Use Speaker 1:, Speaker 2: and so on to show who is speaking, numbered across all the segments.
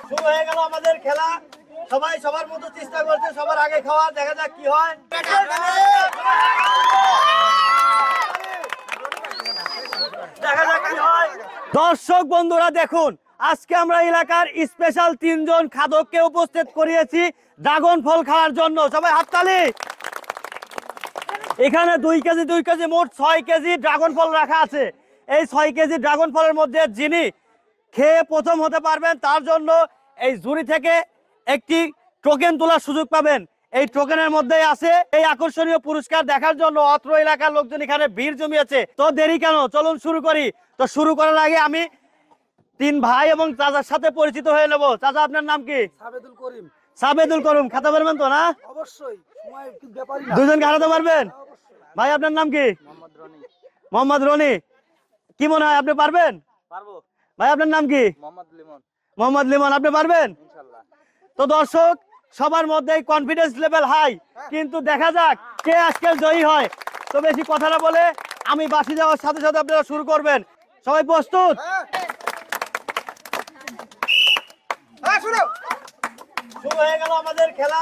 Speaker 1: শুরু হয়ে গেল আমাদের খেলা। সবাই সবার মতো চেষ্টা করছে সবার আগে খাওয়া, দেখা যাক কি হয়। দেখা যাক কি হয়। দর্শক বন্ধুরা দেখুন, আজকে আমরা এলাকার স্পেশাল 3 জন খাদককে উপস্থিত করিয়েছি ড্রাগন ফল খাওয়ার জন্য। সবাই হাততালি। এখানে 2 কেজি মোট 6 কেজি ড্রাগন ফল রাখা আছে। এই 6 কেজি ড্রাগন ফলের মধ্যে যিনি খেয়ে প্রথম হতে পারবেন তার জন্য এই জুরি থেকে একটি টোকেন তোলার সুযোগ পাবেন। এই টোকেনের মধ্যেই আছে এই আকর্ষণীয় পুরস্কার। দেখার জন্য অত্র এলাকার লোকজন এখানে ভিড় জমিয়েছে। তো দেরি কেন, চলুন শুরু করি। তো শুরু করার আগে আমি 3 ভাই এবং চাচার সাথে পরিচিত হয়ে নেব। চাচা, আপনার নাম কি?
Speaker 2: সাবেদুল করিম।
Speaker 1: সাবেদুল করিম। খেতে পারবেন তো না?
Speaker 2: অবশ্যই, সময় কি ব্যাপারই না।
Speaker 1: দুজনকে হারাতে পারবেন? ভাই, আপনার নাম কি?
Speaker 2: মোহাম্মদ রনি।
Speaker 1: মোহাম্মদ রনি। কি মনে হয় আপনি পারবেন?
Speaker 2: পারবো।
Speaker 1: ভাই, আপনার নাম কি?
Speaker 2: মোহাম্মদ লিমন।
Speaker 1: মোহাম্মদ লিমন। আপনি পারবেন?
Speaker 2: ইনশাআল্লাহ।
Speaker 1: তো দর্শক, সবার মধ্যে কনফিডেন্স লেভেল হাই, কিন্তু দেখা যাক কে আজকের জয়ী হয়। তো বেশি কথা না বলে আমি বাসি যাওয়ার সাথে সাথে আপনারা শুরু করবেন। সবাই প্রস্তুত? শুরু হয়ে গেল আমাদের খেলা।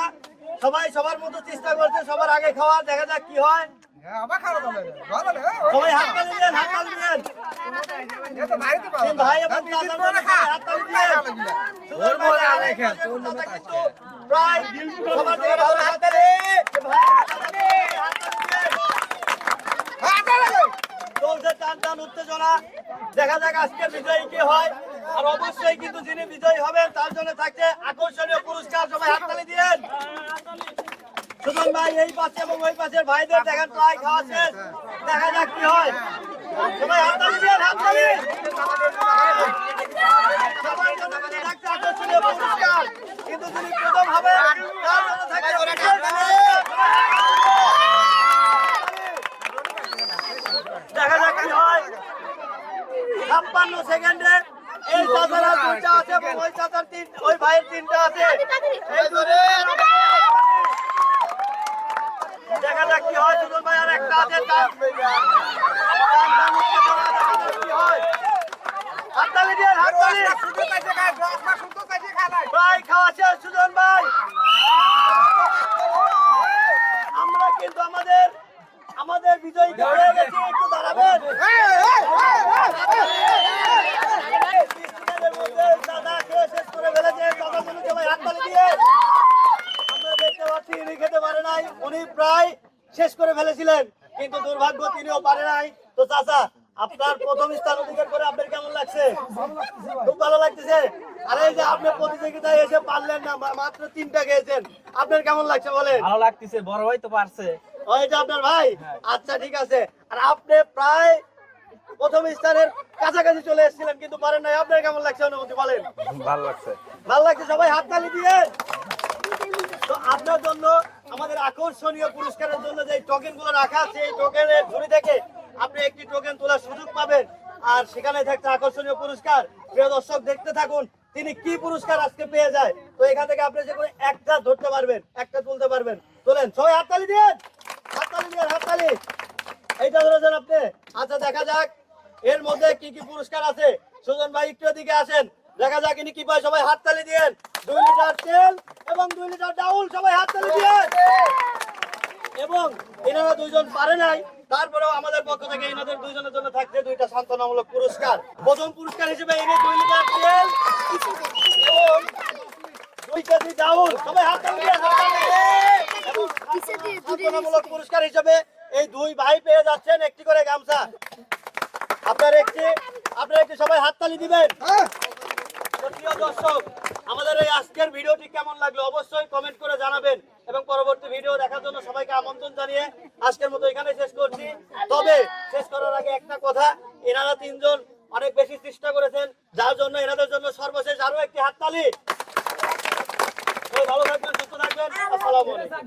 Speaker 1: সবাই সবার মতো চেষ্টা করছে সবার আগে খাওয়া, দেখা যাক কি হয়। সবাই হাততালি দিলেন, হাততালি দিলেন। ভাই এবং চাচার জন্য সবাই হাততালি দিলেন। সুন্দর ভাই, কিন্তু প্রায় সবার থেকে ভালো হাততালি। চলছে টান টান উত্তেজনা। দেখা যাক আজকের বিজয়ী কে হয়। আর অবশ্যই কিন্তু যিনি বিজয়ী হবেন তার জন্য থাকছে আকর্ষণীয় পুরস্কার। সবাই হাততালি দিলেন। সুজন ভাই এই পাশে এবং ওই পাশের ভাইদের দেখেন প্রায় খাওয়া শেষ। দেখা যাক কি হয়। সবাই হাততালি দিলেন, হাততালি। সবার জন্য কিন্তু থাকছে আকর্ষণীয় পুরস্কার, কিন্তু যিনি প্রথম হবেন তার জন্য থাকছে দেখা যাক কি হয়। 56 সেকেন্ডে এই চাচারা 2টা আছে এবং ওই চাচার ওই ভাইয়ের 3টা আছে। দেখা যাক কি হয়। সুজন ভাই আর একটা আছে। কি হয়? হাততালি দিয়ে, হাততালি। প্রায় খাওয়া শেষ সুজন ভাই। আমরা কিন্তু আমাদের বিজয়ীকে পেয়ে গেছি। একটু দাঁড়াবেন। দাদা খেয়ে শেষ করে ফেলেছে। দাদার জন্য সবাই হাততালি দিয়ে। আমরা দেখতে পাচ্ছি ইনি খেতে পারে নাই। উনি প্রায় শেষ করে ফেলেছিলেন, কিন্তু দুর্ভাগ্য তিনিও পারে নাই। তো চাচা, আপনার প্রথম স্থান অধিকার করে আপনার কেমন লাগছে? খুব ভালো লাগতেছে। আর এই যে আপনি প্রতিযোগিতায় এসে পারলেন না, মাত্র 3টা খেয়েছেন, আপনার কেমন লাগছে বলেন?
Speaker 2: ভালো লাগতেছে, বড় ভাই তো পারছে।
Speaker 1: ওই যে আপনার ভাই। আচ্ছা, ঠিক আছে। আর আপনি প্রায় প্রথম স্থানের কাছাকাছি চলে এসেছিলেন, কিন্তু পারেন নাই। আপনার কেমন লাগছে অনুভূতি বলেন?
Speaker 2: ভালো লাগছে।
Speaker 1: ভালো লাগছে। সবাই হাততালি দিয়ে। তো আপনার জন্য আমাদের আকর্ষণীয় পুরস্কারের জন্য যে টোকেন গুলো রাখা আছে, এই টোকেনের ঝুড়ি থেকে আপনি একটি টোকেন তোলার সুযোগ পাবেন। আর সেখানে থাকছে আকর্ষণীয় পুরস্কার। প্রিয় দর্শক, দেখতে থাকুন তিনি কি পুরস্কার আজকে পেয়ে যায়। তো এখান থেকে আপনি যে করে একটা ধরতে পারবেন, একটা তুলতে পারবেন। তোলেন, সবাই হাততালি দিয়ে, হাততালি দিয়ে, হাততালি। এইটা ধরেছেন আপনি। আচ্ছা, দেখা যাক এর মধ্যে কি কি পুরস্কার আছে। সুজন ভাই একটু দিকে আসেন, দেখা যাক ইনি কি পায়। সবাই হাততালি দিয়েন। 2 লিটার তেল এবং 2 লিটার ডাউল। সবাই হাততালি দিয়েন। এবং এনারা 2 জন পারে নাই, তারপরেও আমাদের পক্ষ থেকে এনাদের 2 জনের জন্য থাকছে 2টা সান্ত্বনামূলক পুরস্কার। প্রথম পুরস্কার হিসেবে এনে 2 লিটার তেল এবং 2 কেজি ডাউল। সবাই হাততালি দিয়েন, হাততালি দিয়েন। এবং সান্ত্বনামূলক পুরস্কার হিসেবে এই 2 ভাই পেয়ে যাচ্ছেন একটি করে গামছা। আপনারা একটি সবাই হাততালি দিবেন। প্রিয় দর্শক, আমাদের এই আজকের ভিডিওটি কেমন লাগলো অবশ্যই কমেন্ট করে জানাবেন, এবং পরবর্তী ভিডিও দেখার জন্য সবাইকে আমন্ত্রণ জানিয়ে আজকের মতো এখানে শেষ করছি। তবে শেষ করার আগে একটা কথা, এনারা 3 জন অনেক বেশি চেষ্টা করেছেন, যার জন্য এনাদের জন্য সর্বশেষ আরো একটি হাততালি। ভালো থাকবেন, সুস্থ থাকবেন। আসসালামু আলাইকুম।